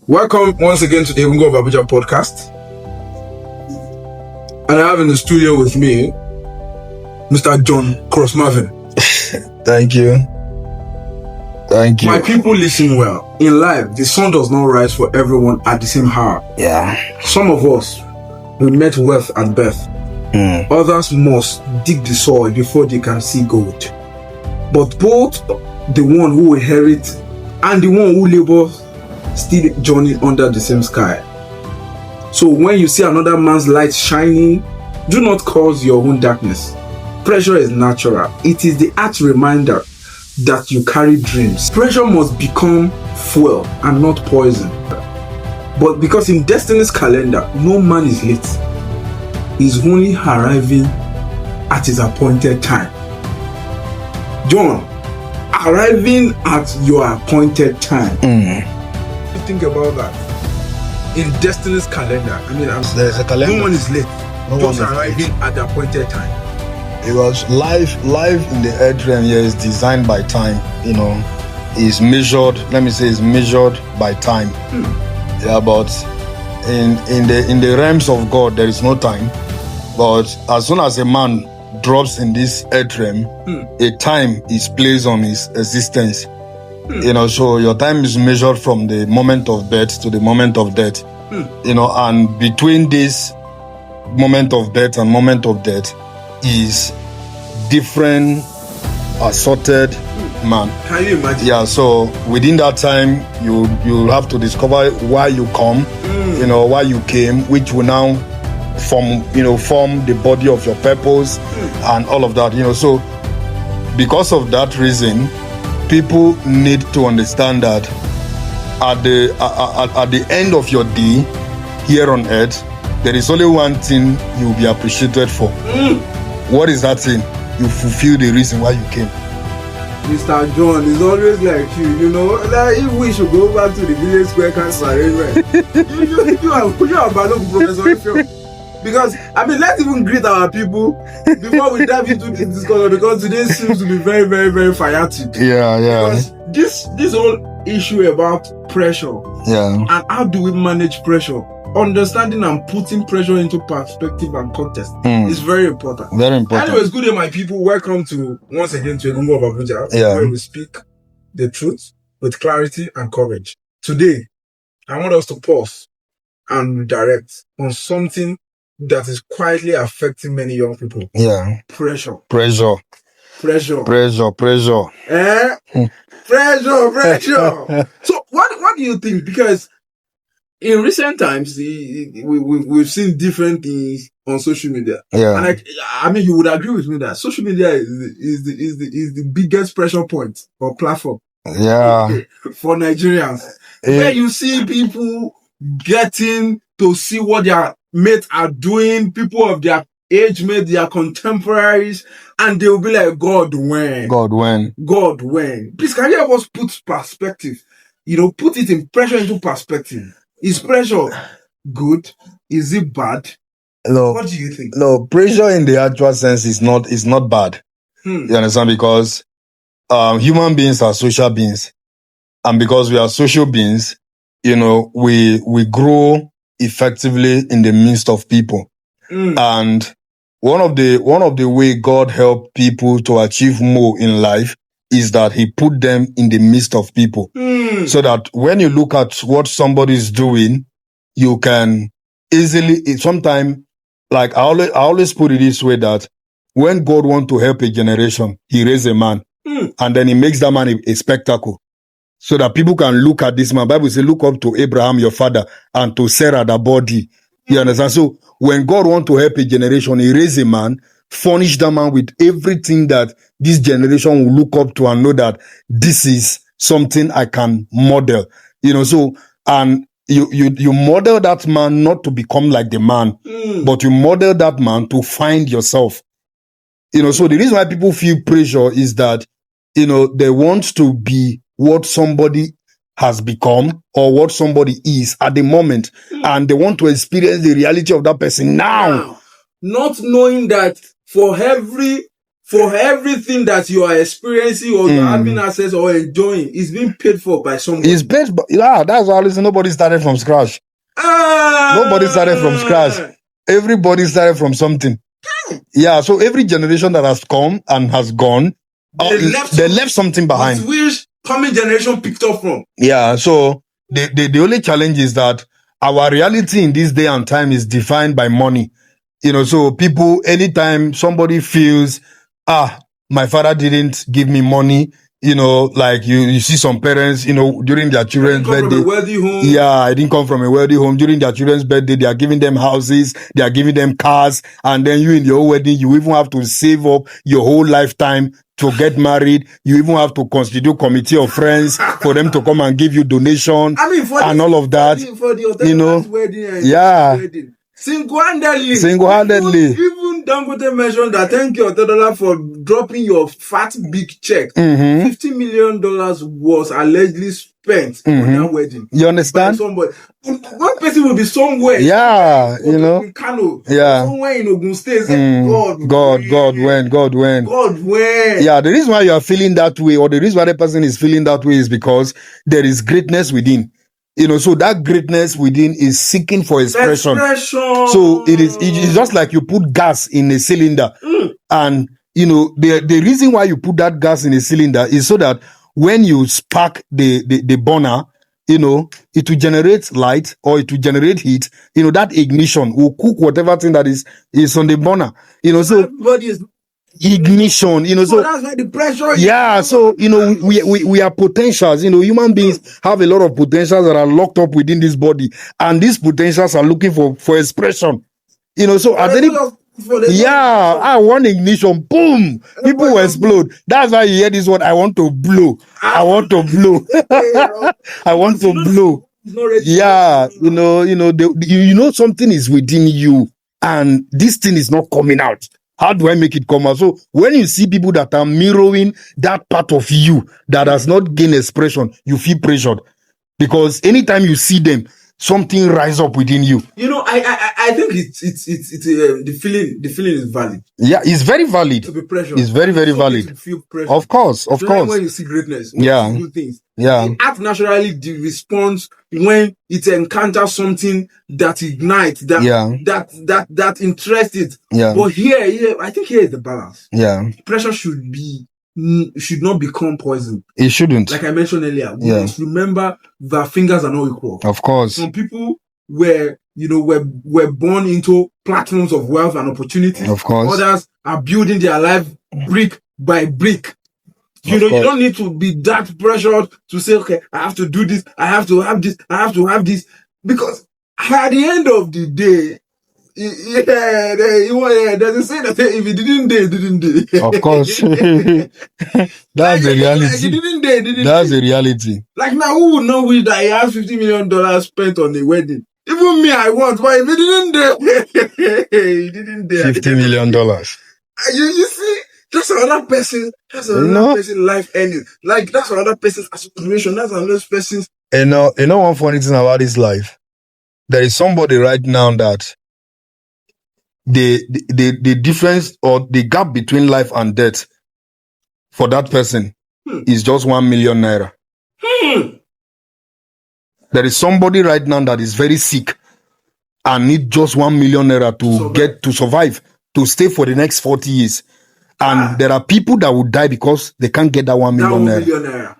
Welcome once again to the Egungun of Abuja podcast. And I have in the studio with me Mr. John Cross-Marvin. Thank you. My people, listen well. In life, the sun does not rise for everyone at the same hour. Yeah. Some of us, we met wealth at birth. Others must dig the soil before they can see gold. But both the one who inherit and the one who labors still journey under the same sky. So when you see another man's light shining, do not cause your own darkness. Pressure is natural. It is the act reminder that you carry dreams. Pressure must become fuel and not poison. But because in destiny's calendar, no man is late. He's only arriving at his appointed time. John, arriving at your appointed time. Think about that. In destiny's calendar, There's a calendar. no one is late. No Just one is arriving at the appointed time. Because life in the earth realm here is designed by time. Is measured. Let me say, is measured by time. Yeah, but in the realms of God, there is no time. But as soon as a man drops in this earth realm, a time is placed on his existence. So your time is measured from the moment of birth to the moment of death. And between this moment of birth and moment of death is different assorted man. Can you imagine? Yeah, so within that time you have to discover why you come, why you came, which will now form the body of your purpose and all of that. So because of that reason, people need to understand that at the end of your day here on earth, there is only one thing you will be appreciated for. What is that thing? You fulfill the reason why you came. Mr. John is always like you, like if we should go back to the village square cancer arrangement. you are Balogun Professor. Because let's even greet our people before we dive into this discussion, because today seems to be very, very, very firetic. Yeah. Because this whole issue about pressure, and how do we manage pressure, understanding and putting pressure into perspective and context is very important. Very important. Anyways, good day, my people. Welcome once again to Egungun of Abuja, where we speak the truth with clarity and courage. Today, I want us to pause and direct on something that is quietly affecting many young people. Yeah. Pressure. Pressure. Pressure. So what do you think? Because in recent times, we've seen different things on social media. Yeah. And you would agree with me that social media is the biggest pressure point or platform. Yeah. For Nigerians. Where you see people getting to see what their mates are doing, people of their age mate, their contemporaries, and they will be like, God, when? Please, can you help us put perspective? Put it in pressure into perspective. Is pressure good? Is it bad? No. What do you think? No, pressure in the actual sense is not bad. You understand? Because human beings are social beings. And because we are social beings, we grow effectively in the midst of people. And one of the way God helped people to achieve more in life is that he put them in the midst of people. So that when you look at what somebody is doing, you can easily, sometimes, like I always put it this way, that when God wants to help a generation, he raises a man and then he makes that man a spectacle. So that people can look at this man. Bible says, look up to Abraham, your father, and to Sarah, the body. You understand? So when God wants to help a generation, he raises a man, furnish that man with everything that this generation will look up to and know that this is something I can model. And you model that man not to become like the man, but you model that man to find yourself. So the reason why people feel pressure is that, they want to be what somebody has become or what somebody is at the moment, and they want to experience the reality of that person now. Not knowing that for every for everything that you are experiencing or you're having access or enjoying is being paid for by someone. It's paid, that's why nobody started from scratch. Nobody started from scratch. Everybody started from something. Yeah, so every generation that has come and has gone, they left something behind. Which coming generation picked up from. Yeah, so the only challenge is that our reality in this day and time is defined by money. So people, anytime somebody feels, my father didn't give me money, like you see some parents, during their children's birthday. From a wealthy home. Yeah, I didn't come from a wealthy home. During their children's birthday, they are giving them houses, they are giving them cars, and then you in your wedding, you even have to save up your whole lifetime to get married. You even have to constitute committee of friends for them to come and give you donation and all of that. For the wedding, yeah. Wedding. Single-handedly. Even Dangote mentioned that thank you $10 for dropping your fat big check. $50 million was allegedly spent on that wedding. You understand? Somebody. One person will be somewhere. Yeah, in Kano. Yeah. Somewhere in Ogun State. God when. Yeah, the reason why you are feeling that way, or the reason why the person is feeling that way, is because there is greatness within. So that greatness within is seeking for expression. So it's just like you put gas in a cylinder. And, the reason why you put that gas in a cylinder is so that when you spark the burner, it will generate light or it will generate heat. That ignition will cook whatever thing that is on the burner. So everybody is ignition, so that's why the pressure. Yeah, so we are potentials. Human beings have a lot of potentials that are locked up within this body, and these potentials are looking for expression. So at any one ignition, boom, people will explode. That's why you hear this word. I want to blow. I want to blow. I want to blow. Yeah, something is within you, and this thing is not coming out. How do I make it come out? So when you see people that are mirroring that part of you that has not gained expression, you feel pressured, because anytime you see them, something rise up within you. I think it's the feeling is valid. Yeah, it's very valid. To be pressured. It's very, very valid. To feel pressure. Of course. When you see greatness, yeah, you do things. Yeah. The act naturally responds when it encounters something that ignites, that interests it. Yeah. But here, I think here is the balance. Yeah. Pressure should not become poison. It shouldn't. Like I mentioned earlier, we must remember that fingers are not equal. Of course. Some people were born into platforms of wealth and opportunity. Of course. Others are building their life brick by brick. You don't need to be that pressured to say, okay, I have to do this, I have to have this, I have to have this. Because at the end of the day, there's a saying that if you didn't do, didn't do. Of course. That's the reality. That's the reality. Like now, who would know that he has $50 million spent on the wedding? Even me, I want, but if he didn't do, he didn't do. $50 million. You see? That's another person. That's another person's life ending. Like that's another person's aspiration. That's another person's. One funny thing about this life, there is somebody right now that the difference or the gap between life and death for that person is just 1 million naira. There is somebody right now that is very sick and need just 1 million naira to survive, to stay for the next 40 years. And there are people that will die because they can't get that 1 million naira.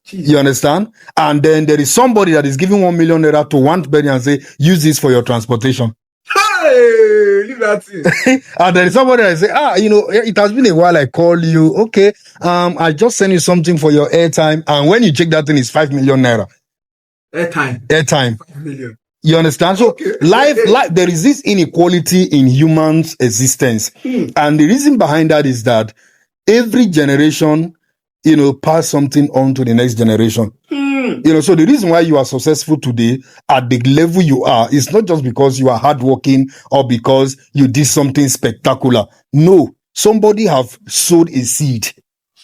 You understand? And then there is somebody that is giving 1 million naira to one person and say, use this for your transportation. Hey, leave that thing. And there is somebody that say, it has been a while I call you. Okay, I just send you something for your airtime. And when you check that thing, it's 5 million naira. Airtime. 5 million. You understand? So life, there is this inequality in humans' existence. And the reason behind that is that every generation, pass something on to the next generation. So the reason why you are successful today at the level you are is not just because you are hardworking or because you did something spectacular. No, somebody have sowed a seed.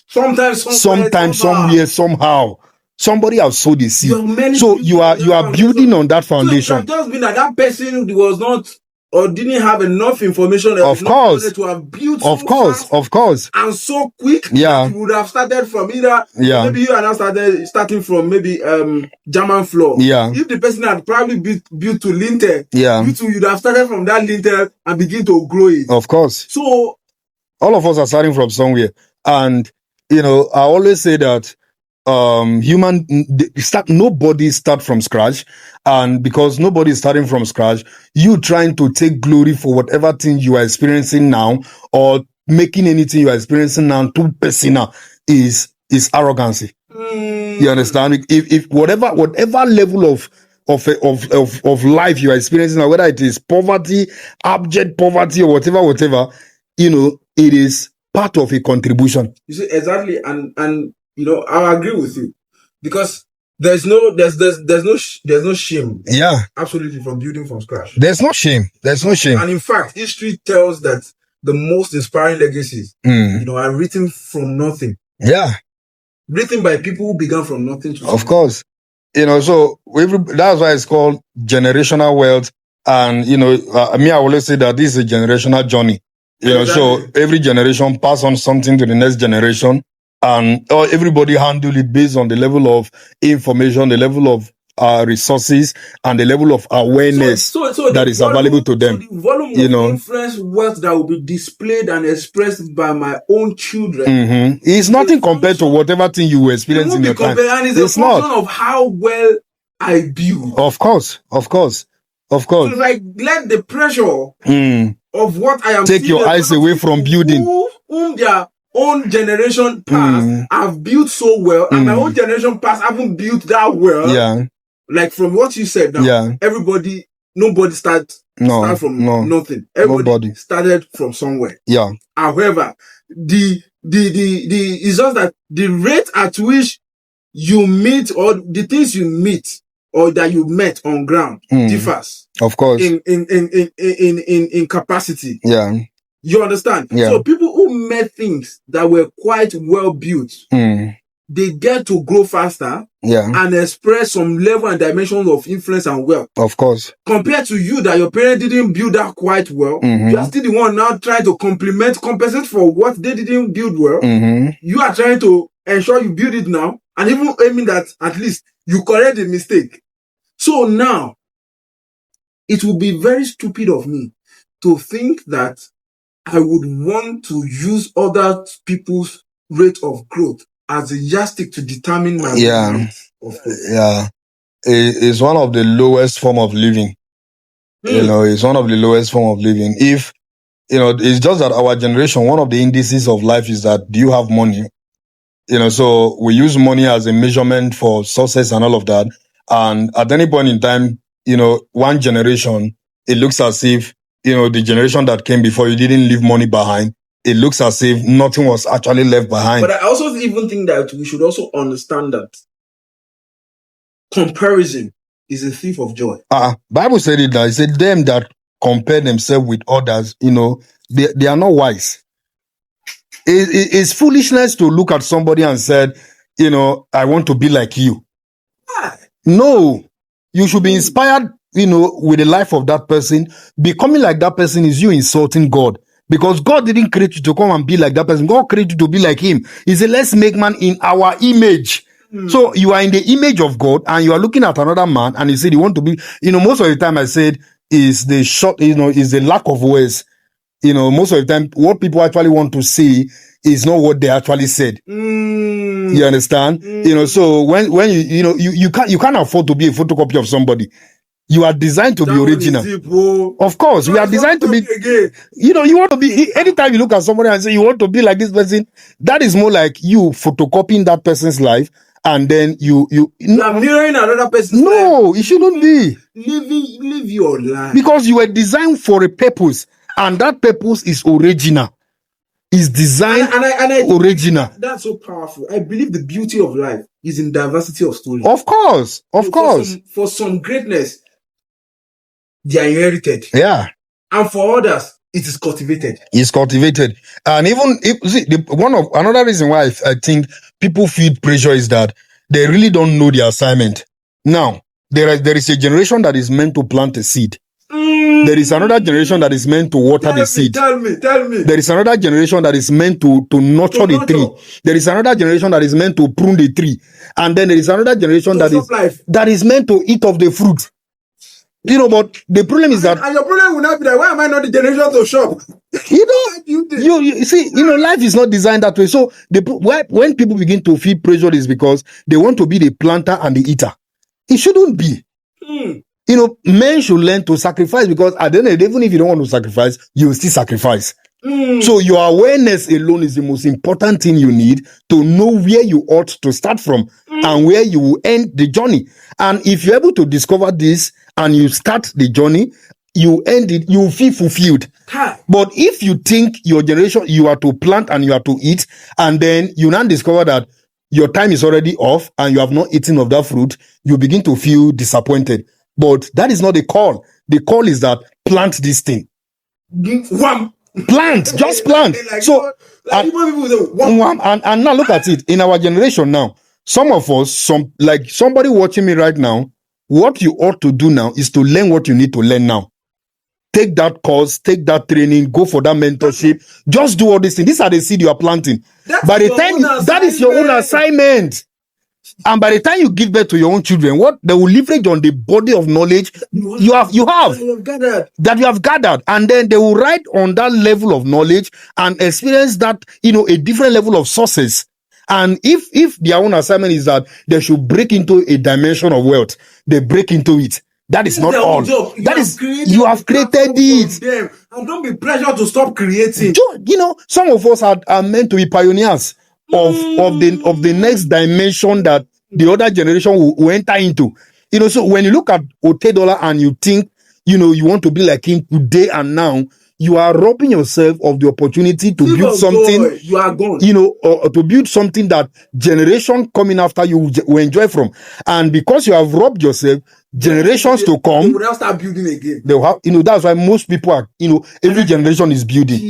Sometimes, somewhere, somehow. Somebody has sowed a seed. So you are building on that foundation. So it just mean that person was not or didn't have enough information Of course. to have built Of course, of course. and so quick. Yeah. You would have started from either, Yeah. maybe you are now starting from maybe German floor. Yeah. If the person had probably built to lintel, Yeah. you'd have started from that lintel and begin to grow it. Of course. So all of us are starting from somewhere. And, I always say that nobody start from scratch. And because nobody is starting from scratch, you trying to take glory for whatever thing you are experiencing now, or making anything you are experiencing now too personal is arrogancy. You understand? If whatever level of life you are experiencing, whether it is poverty, abject poverty, or whatever, it is part of a contribution. You see, exactly, and I agree with you, because there's no shame. Yeah, absolutely, from building from scratch. There's no shame. And in fact, history tells that the most inspiring legacies, are written from nothing. Yeah, written by people who began from nothing. Of course, so that's why it's called generational wealth. And I always say that this is a generational journey. So every generation pass on something to the next generation, and everybody handle it based on the level of information, the level of resources, and the level of awareness that is available to them. So the volume of influence wealth that will be displayed and expressed by my own children is nothing compared to whatever thing you were experiencing in your time. And it's a function of how well I build. Of course. So like, let the pressure of what I am take your eyes away from building. Whom their own generation past have built so well, and my own generation past haven't built that well. Yeah. Like from what you said now, nobody starts from nothing. Everybody started from somewhere. Yeah. However, the it's just that the rate at which you meet, or the things you meet, or that you met on ground differs. Of course. In capacity. Yeah. You understand? Yeah. So people who met things that were quite well built, they get to grow faster and express some level and dimensions of influence and wealth. Of course. Compared to you, that your parents didn't build that quite well, you are still the one now trying to compensate for what they didn't build well. You are trying to ensure you build it now, and even aiming that at least you correct the mistake. So now, it would be very stupid of me to think that I would want to use other people's rate of growth as a yardstick to determine my rate of growth. Yeah. It's one of the lowest form of living. It's one of the lowest form of living. If, it's just that our generation, one of the indices of life is that, do you have money? So we use money as a measurement for success and all of that. And at any point in time, one generation, it looks as if, the generation that came before you didn't leave money behind. It looks as if nothing was actually left behind. But I also even think that we should also understand that comparison is a thief of joy. Bible said it. It said them that compare themselves with others, they are not wise. It's foolishness to look at somebody and said, I want to be like you. No, you should be inspired, with the life of that person. Becoming like that person is you insulting God. Because God didn't create you to come and be like that person. God created you to be like him. He said, let's make man in our image. So you are in the image of God, and you are looking at another man, and he said you want to be, most of the time I said is the is the lack of words. Most of the time what people actually want to see is not what they actually said. You understand? So when you can't afford to be a photocopy of somebody. You are designed to be original. Of course, we are designed to be. You want to be. Anytime you look at somebody and say you want to be like this person, that is more like you photocopying that person's life, and then you are mirroring another person's life. No, it shouldn't be. Live your life, because you were designed for a purpose, and that purpose is original. Is designed and original. That's so powerful. I believe the beauty of life is in diversity of stories. Of course. For some greatness, they are inherited. Yeah. And for others, it is cultivated. It's cultivated. And even another reason why I think people feel pressure is that they really don't know the assignment. Now, there is a generation that is meant to plant a seed. There is another generation that is meant to water the seed. Tell me. There is another generation that is meant to nurture the tree. There is another generation that is meant to prune the tree. And then there is another generation that is meant to eat of the fruit. You know, but the problem is that... And your problem will not be that, why am I not the generation to shop? You see, life is not designed that way. So when people begin to feel pressure, is because they want to be the planter and the eater. It shouldn't be. Men should learn to sacrifice, because at the end of the day, even if you don't want to sacrifice, you will still sacrifice. So your awareness alone is the most important thing you need to know where you ought to start from and where you will end the journey. And if you're able to discover this and you start the journey, you end it, you will feel fulfilled. But if you think your generation, you are to plant and you are to eat, and then you now discover that your time is already off and you have not eaten of that fruit, you begin to feel disappointed. But that is not the call. The call is that plant this thing. Plant, just plant. So, and now look at it. In our generation now, some of us, like somebody watching me right now, what you ought to do now is to learn what you need to learn now. Take that course, take that training, go for that mentorship. Just do all these things. These are the seed you are planting. By the time that is your own assignment. And by the time you give birth to your own children, what they will leverage on the body of knowledge you have gathered, and then they will ride on that level of knowledge and experience that, a different level of sources. And if their own assignment is that they should break into a dimension of wealth, they break into it. That is not all. That is, you have created it. And don't be pressured to stop creating. Some of us are meant to be pioneers of the next dimension that the other generation will enter into. So when you look at Otedola and you think, you want to be like him today and now, you are robbing yourself of the opportunity to build something. You are gone. Or to build something that generation coming after you will enjoy from. And because you have robbed yourself, generations to come, they will now start building again. They will have, that's why most people are, every generation is building.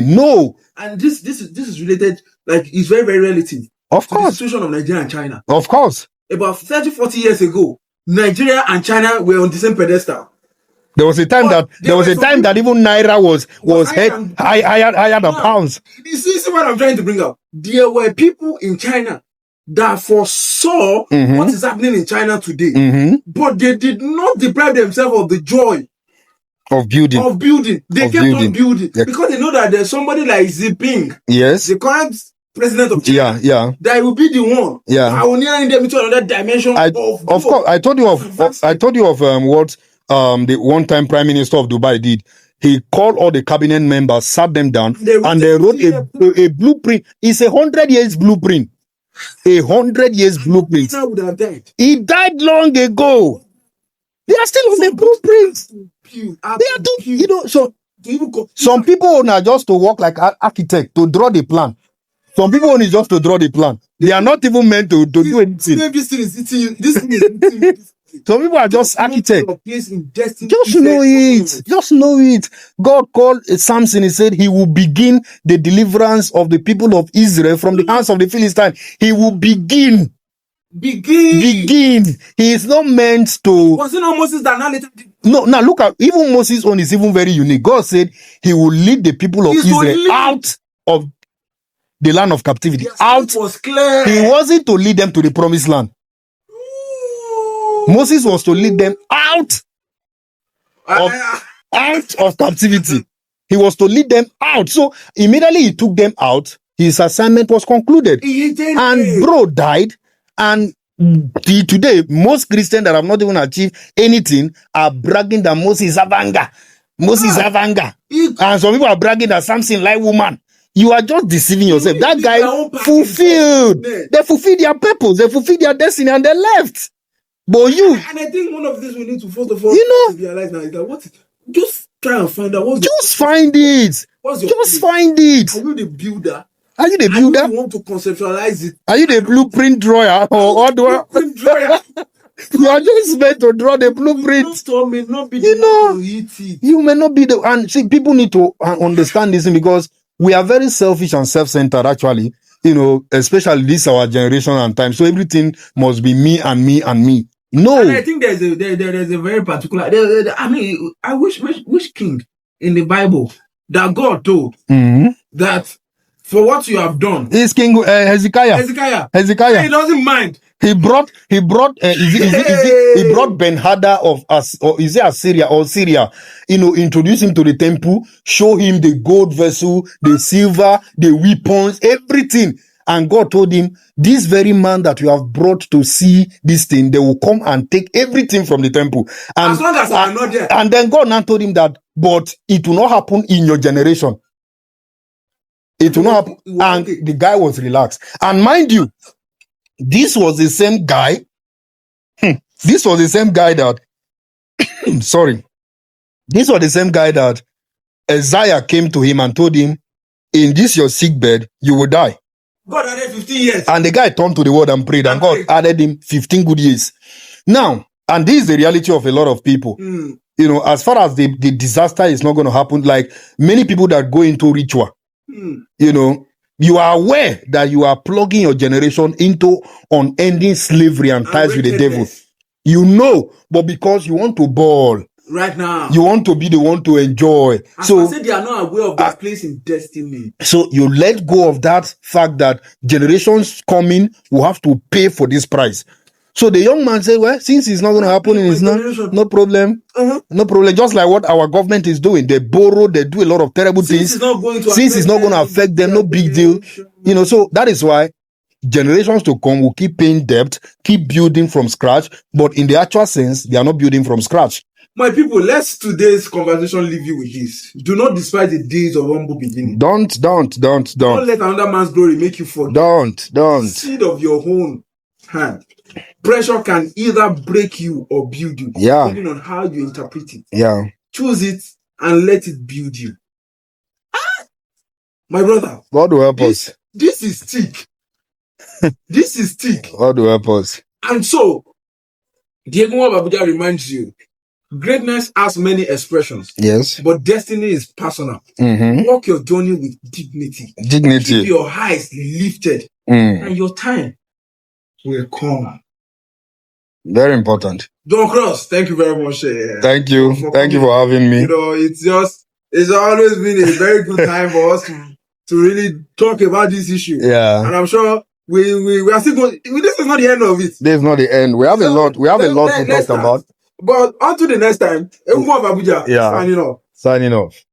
No. And this is related, like, it's very, very relative. Of course. The situation of Nigeria and China. Of course. About 30, 40 years ago, Nigeria and China were on the same pedestal. There was a time that even Naira was higher than pounds. You see what I'm trying to bring up? There were people in China that foresaw what is happening in China today, but they did not deprive themselves of the joy of building. They kept on building because they know that there's somebody like Xi Jinping, the current president of China, that will be the one pioneering them into another dimension. Of course, I told you of what the one-time Prime Minister of Dubai did. He called all the cabinet members, sat them down, and they wrote a blueprint. It's 100 years blueprint. 100 years blueprint. He died long ago. They are still on the blueprints. They are so some people are just to work like architect, to draw the plan. Some people only just to draw the plan. They are not even meant to do anything. Some people are just architects. Just know it. God called Samson. He said he will begin the deliverance of the people of Israel from the hands of the Philistines. He will begin. He is not meant to. Was it not Moses that now later did? No, now look at even Moses' own is even very unique. God said he will lead the people of Israel out of the land of captivity. Out. Was clear. He wasn't to lead them to the promised land. Moses was to lead them out of captivity. He was to lead them out. So immediately he took them out, his assignment was concluded. And bro died. And today, most Christians that have not even achieved anything are bragging that Moses Avanga. And some people are bragging that Samson like woman. You are just deceiving yourself. That guy fulfilled. They fulfilled their purpose. They fulfilled their destiny and they left. But you. And I think one of this we need to first of all realize now is that just try and find out find it. Find it. Are you the builder? Are you the builder? You want to conceptualize it? Are you the blueprint drawer or blueprint drawer? You are just meant to draw the blueprint. You may not be to eat it. You may not be and see, people need to understand this because we are very selfish and self-centered actually, especially this our generation and time. So everything must be me and me and me. No. And I think there's a very particular. I mean, I wish which king in the Bible that God told that for what you have done. It's King Hezekiah. Hezekiah. He doesn't mind. He brought he brought Ben-Hadad of Assyria or Syria, introduce him to the temple, show him the gold vessel, the silver, the weapons, everything. And God told him, this very man that you have brought to see this thing, they will come and take everything from the temple. And, as long as I'm not there. And then God now told him that, but it will not happen in your generation. It will not happen. And the guy was relaxed. And mind you, this was the same guy. This was the same guy that, sorry. This was the same guy that Isaiah came to him and told him, in this your sick bed, you will die. God added 15 years. And the guy turned to the word and prayed, and God added him 15 good years. Now, and this is the reality of a lot of people. As far as the disaster is not going to happen, like many people that go into ritual, you are aware that you are plugging your generation into unending slavery and ties with the devil. But because you want to ball right now, you want to be the one to enjoy. So I said they are not aware of their place in destiny. So you let go of that fact that generations coming will have to pay for this price. So the young man said, well, since it's not going to happen in his no problem. No problem. Just like what our government is doing. They borrow, they do a lot of terrible things. Since it's not going to affect them, no big deal. So that is why generations to come will keep paying debt, keep building from scratch. But in the actual sense, they are not building from scratch. My people, let's today's conversation leave you with this. Do not despise the days of humble beginning. Don't let another man's glory make you forget. Don't. Seed of your own hand. Pressure can either break you or build you. Depending on how you interpret it. Choose it and let it build you. My brother. God will help us. This is thick. This is thick. God will help us. And so, Diego Babuja reminds you, greatness has many expressions. Yes. But destiny is personal. Walk your journey with dignity. Keep your eyes lifted. And your time will come. Very important. Don Cross, thank you very much. Thank you. Thank you for having me. It's always been a very good time for us to really talk about this issue. Yeah. And I'm sure we are still going. This is not the end of it. This is not the end. We have a lot to talk about. But until the next time, Abuja, signing off. Signing off.